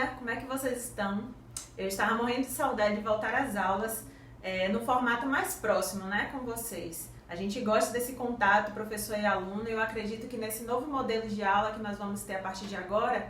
dia, como é que vocês estão? Eu estava morrendo de saudade de voltar às aulas no formato mais próximo, né, com vocês. A gente gosta desse contato, professor e aluno, e eu acredito que nesse novo modelo de aula que nós vamos ter a partir de agora,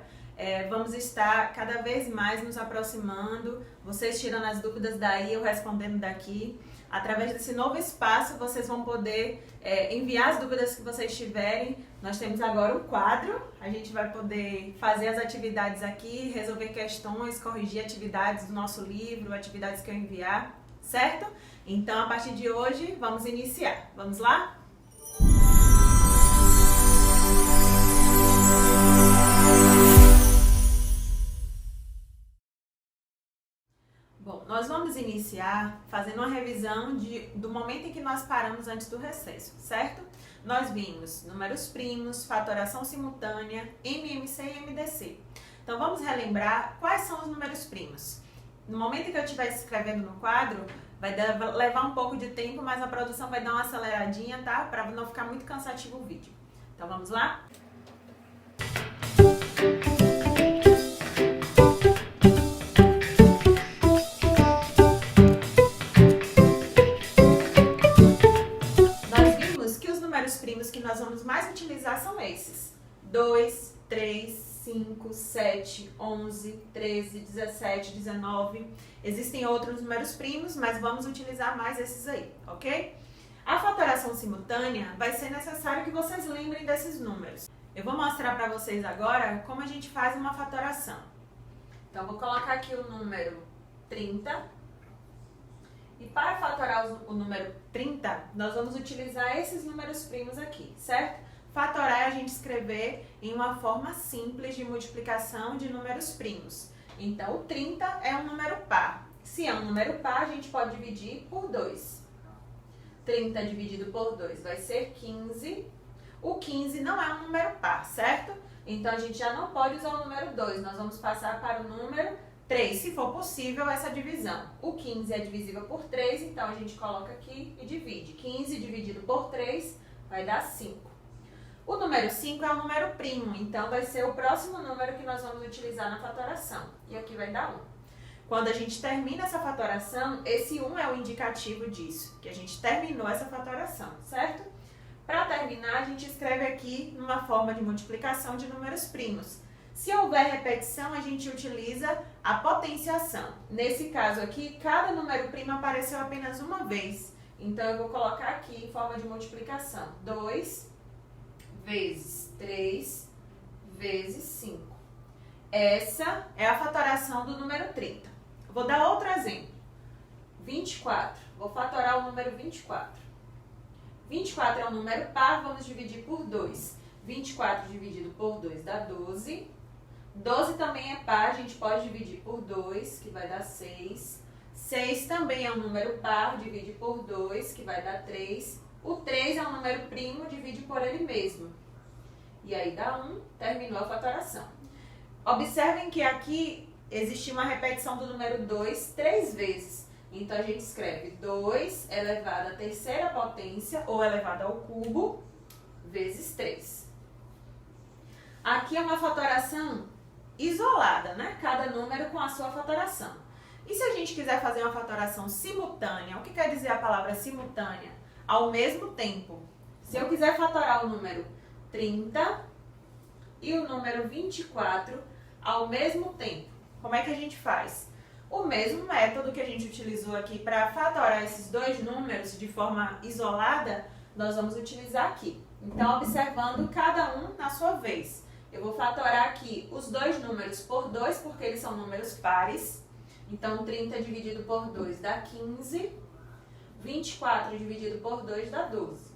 vamos estar cada vez mais nos aproximando, vocês tirando as dúvidas daí, eu respondendo daqui. Através desse novo espaço, vocês vão poder enviar as dúvidas que vocês tiverem. Nós temos agora um quadro, a gente vai poder fazer as atividades aqui, resolver questões, corrigir atividades do nosso livro, atividades que eu enviar, certo? Então, a partir de hoje, vamos iniciar. Vamos lá? Bom, nós vamos iniciar fazendo uma revisão do momento em que nós paramos antes do recesso, certo? Nós vimos números primos, fatoração simultânea, MMC e MDC. Então vamos relembrar quais são os números primos. No momento em que eu estiver escrevendo no quadro, vai levar um pouco de tempo, mas a produção vai dar uma aceleradinha, tá? Para não ficar muito cansativo o vídeo. Então vamos lá? Que nós vamos mais utilizar são esses: 2, 3, 5, 7, 11, 13, 17, 19. Existem outros números primos, mas vamos utilizar mais esses aí, ok? A fatoração simultânea vai ser necessário que vocês lembrem desses números. Eu vou mostrar para vocês agora como a gente faz uma fatoração. Então, vou colocar aqui o número 30. E para fatorar o número 30, nós vamos utilizar esses números primos aqui, certo? Fatorar é a gente escrever em uma forma simples de multiplicação de números primos. Então, o 30 é um número par. Se é um número par, a gente pode dividir por 2. 30 dividido por 2 vai ser 15. O 15 não é um número par, certo? Então, a gente já não pode usar o número 2. Nós vamos passar para o número 3, se for possível essa divisão. O 15 é divisível por 3, então a gente coloca aqui e divide. 15 dividido por 3 vai dar 5. O número 5 é um número primo, então vai ser o próximo número que nós vamos utilizar na fatoração. E aqui vai dar 1. Quando a gente termina essa fatoração, esse 1 é o indicativo disso, que a gente terminou essa fatoração, certo? Para terminar, a gente escreve aqui numa forma de multiplicação de números primos. Se houver repetição, a gente utiliza a potenciação. Nesse caso aqui, cada número primo apareceu apenas uma vez. Então, eu vou colocar aqui em forma de multiplicação. 2 vezes 3 vezes 5. Essa é a fatoração do número 30. Vou dar outro exemplo. 24. Vou fatorar o número 24. 24 é um número par, vamos dividir por 2. 24 dividido por 2 dá 12. 12 também é par, a gente pode dividir por 2, que vai dar 6. 6 também é um número par, divide por 2, que vai dar 3. O 3 é um número primo, divide por ele mesmo. E aí dá 1, terminou a fatoração. Observem que aqui existe uma repetição do número 2 3 vezes. Então, a gente escreve 2 elevado à terceira potência, ou elevado ao cubo, vezes 3. Aqui é uma fatoração isolada, né? Cada número com a sua fatoração. E se a gente quiser fazer uma fatoração simultânea, o que quer dizer a palavra simultânea? Ao mesmo tempo. Se eu quiser fatorar o número 30 e o número 24 ao mesmo tempo, como é que a gente faz? O mesmo método que a gente utilizou aqui para fatorar esses dois números de forma isolada, nós vamos utilizar aqui. Então, observando cada um na sua vez. Eu vou fatorar aqui os dois números por 2, porque eles são números pares. Então, 30 dividido por 2 dá 15. 24 dividido por 2 dá 12.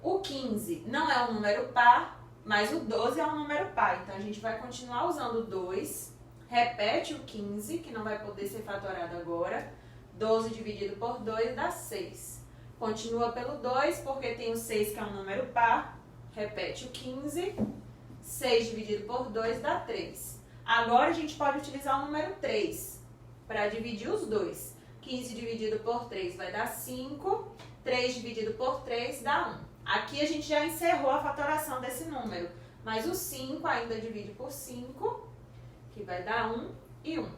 O 15 não é um número par, mas o 12 é um número par. Então, a gente vai continuar usando o 2. Repete o 15, que não vai poder ser fatorado agora. 12 dividido por 2 dá 6. Continua pelo 2, porque tem o 6, que é um número par. Repete o 15. 6 dividido por 2 dá 3. Agora, a gente pode utilizar o número 3 para dividir os dois. 15 dividido por 3 vai dar 5. 3 dividido por 3 dá 1. Aqui a gente já encerrou a fatoração desse número. Mas o 5 ainda divide por 5, que vai dar 1 e 1.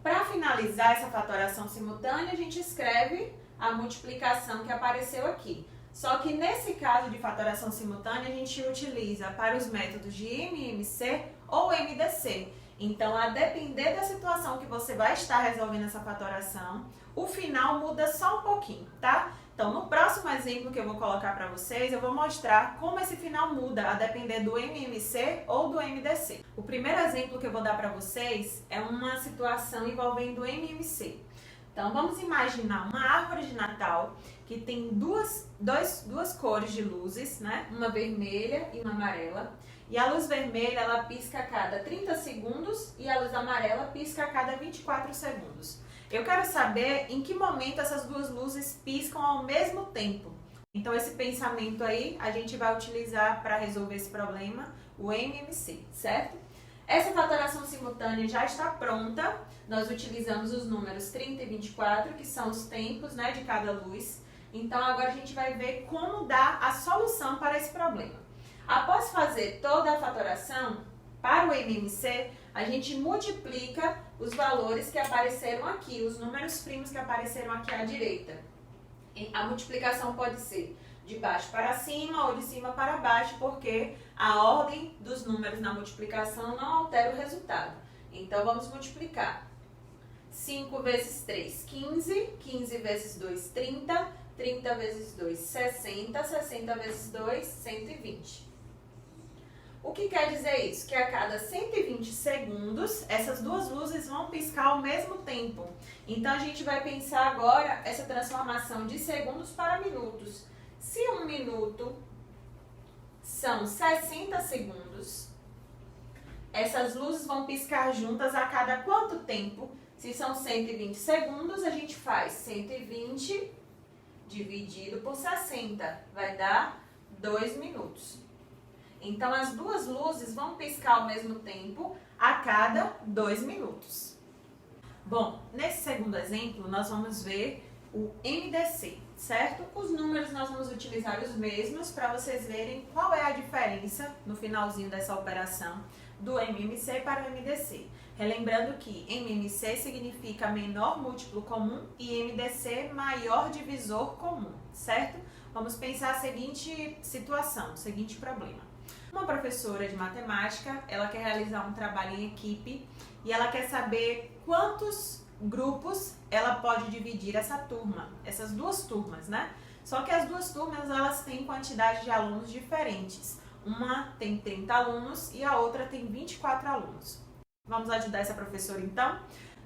Para finalizar essa fatoração simultânea, a gente escreve a multiplicação que apareceu aqui. Só que nesse caso de fatoração simultânea, a gente utiliza para os métodos de MMC ou MDC. Então, a depender da situação que você vai estar resolvendo essa fatoração, o final muda só um pouquinho, tá? Então, no próximo exemplo que eu vou colocar para vocês, eu vou mostrar como esse final muda a depender do MMC ou do MDC. O primeiro exemplo que eu vou dar para vocês é uma situação envolvendo o MMC. Então, vamos imaginar uma árvore de Natal que tem duas cores de luzes, né? Uma vermelha e uma amarela. E a luz vermelha, ela pisca a cada 30 segundos e a luz amarela pisca a cada 24 segundos. Eu quero saber em que momento essas duas luzes piscam ao mesmo tempo. Então, esse pensamento aí, a gente vai utilizar para resolver esse problema, o MMC, certo? Essa fatoração simultânea já está pronta. Nós utilizamos os números 30 e 24, que são os tempos, né, de cada luz. Então, agora a gente vai ver como dar a solução para esse problema. Após fazer toda a fatoração, para o MMC, a gente multiplica os valores que apareceram aqui, os números primos que apareceram aqui à direita. A multiplicação pode ser de baixo para cima ou de cima para baixo, porque a ordem dos números na multiplicação não altera o resultado. Então, vamos multiplicar. 5 vezes 3, 15. 15 vezes 2, 30. 30 vezes 2, 60. 60 vezes 2, 120. O que quer dizer isso? Que a cada 120 segundos, essas duas luzes vão piscar ao mesmo tempo. Então, a gente vai pensar agora essa transformação de segundos para minutos. Se 1 minuto são 60 segundos, essas luzes vão piscar juntas a cada quanto tempo? Se são 120 segundos, a gente faz 120 dividido por 60, vai dar 2 minutos. Então, as duas luzes vão piscar ao mesmo tempo a cada 2 minutos. Bom, nesse segundo exemplo, nós vamos ver o MDC, certo? Os números nós vamos utilizar os mesmos para vocês verem qual é a diferença no finalzinho dessa operação do MMC para o MDC. Relembrando que MMC significa menor múltiplo comum e MDC maior divisor comum, certo? Vamos pensar a seguinte situação, o seguinte problema. Uma professora de matemática, ela quer realizar um trabalho em equipe e ela quer saber quantos grupos ela pode dividir essa turma, essas duas turmas, né? Só que as duas turmas, elas têm quantidade de alunos diferentes. Uma tem 30 alunos e a outra tem 24 alunos. Vamos ajudar essa professora então?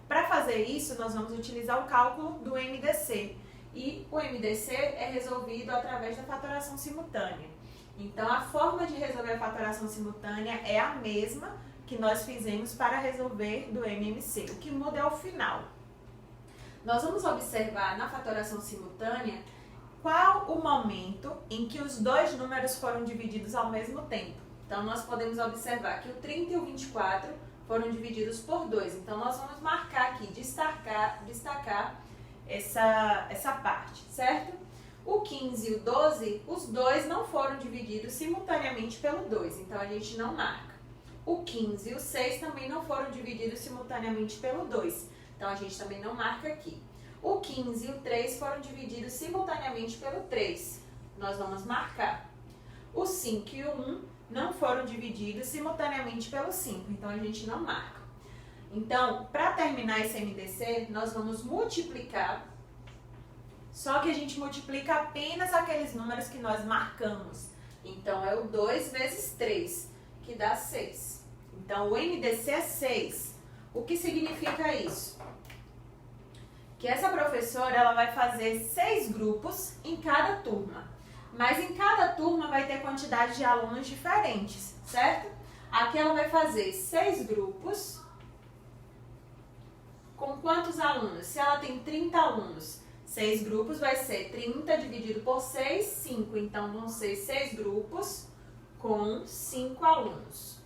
Para fazer isso, nós vamos utilizar o cálculo do MDC. E o MDC é resolvido através da fatoração simultânea. Então, a forma de resolver a fatoração simultânea é a mesma que nós fizemos para resolver do MMC. O que muda é o final. Nós vamos observar na fatoração simultânea qual o momento em que os dois números foram divididos ao mesmo tempo. Então, nós podemos observar que o 30 e o 24 foram divididos por 2. Então, nós vamos marcar aqui, destacar essa parte, certo? O 15 e o 12, os dois não foram divididos simultaneamente pelo 2, então a gente não marca. O 15 e o 6 também não foram divididos simultaneamente pelo 2, então a gente também não marca aqui. O 15 e o 3 foram divididos simultaneamente pelo 3, nós vamos marcar. O 5 e o 1 não foram divididos simultaneamente pelo 5, então a gente não marca. Então, para terminar esse MDC, nós vamos multiplicar. Só que a gente multiplica apenas aqueles números que nós marcamos. Então, é o 2 vezes 3, que dá 6. Então, o MDC é 6. O que significa isso? Que essa professora ela vai fazer 6 grupos em cada turma. Mas em cada turma vai ter quantidade de alunos diferentes, certo? Aqui ela vai fazer 6 grupos. Com quantos alunos? Se ela tem 30 alunos, 6 grupos vai ser 30 dividido por 6, 5. Então, vão ser 6 grupos com 5 alunos.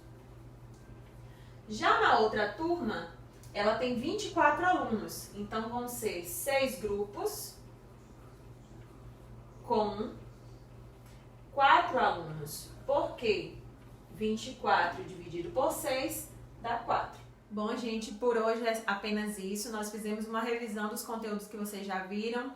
Já na outra turma, ela tem 24 alunos. Então, vão ser 6 grupos com 4 alunos. Por quê? 24 dividido por 6 dá 4. Bom, gente, por hoje é apenas isso. Nós fizemos uma revisão dos conteúdos que vocês já viram.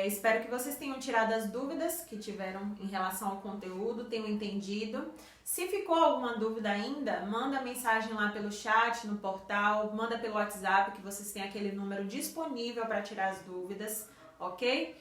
Espero que vocês tenham tirado as dúvidas que tiveram em relação ao conteúdo, tenham entendido. Se ficou alguma dúvida ainda, manda mensagem lá pelo chat, no portal, manda pelo WhatsApp, que vocês têm aquele número disponível para tirar as dúvidas, ok?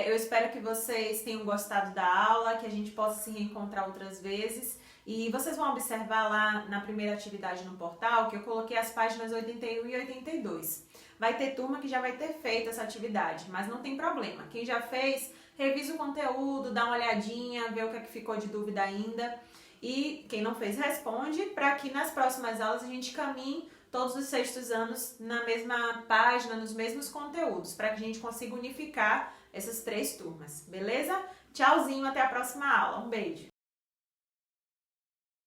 Eu espero que vocês tenham gostado da aula, que a gente possa se reencontrar outras vezes. E vocês vão observar lá na primeira atividade no portal que eu coloquei as páginas 81 e 82. Vai ter turma que já vai ter feito essa atividade, mas não tem problema. Quem já fez, revisa o conteúdo, dá uma olhadinha, vê o que é que ficou de dúvida ainda. E quem não fez, responde, para que nas próximas aulas a gente caminhe todos os sextos anos na mesma página, nos mesmos conteúdos, para que a gente consiga unificar essas 3 turmas, beleza? Tchauzinho, até a próxima aula. Um beijo!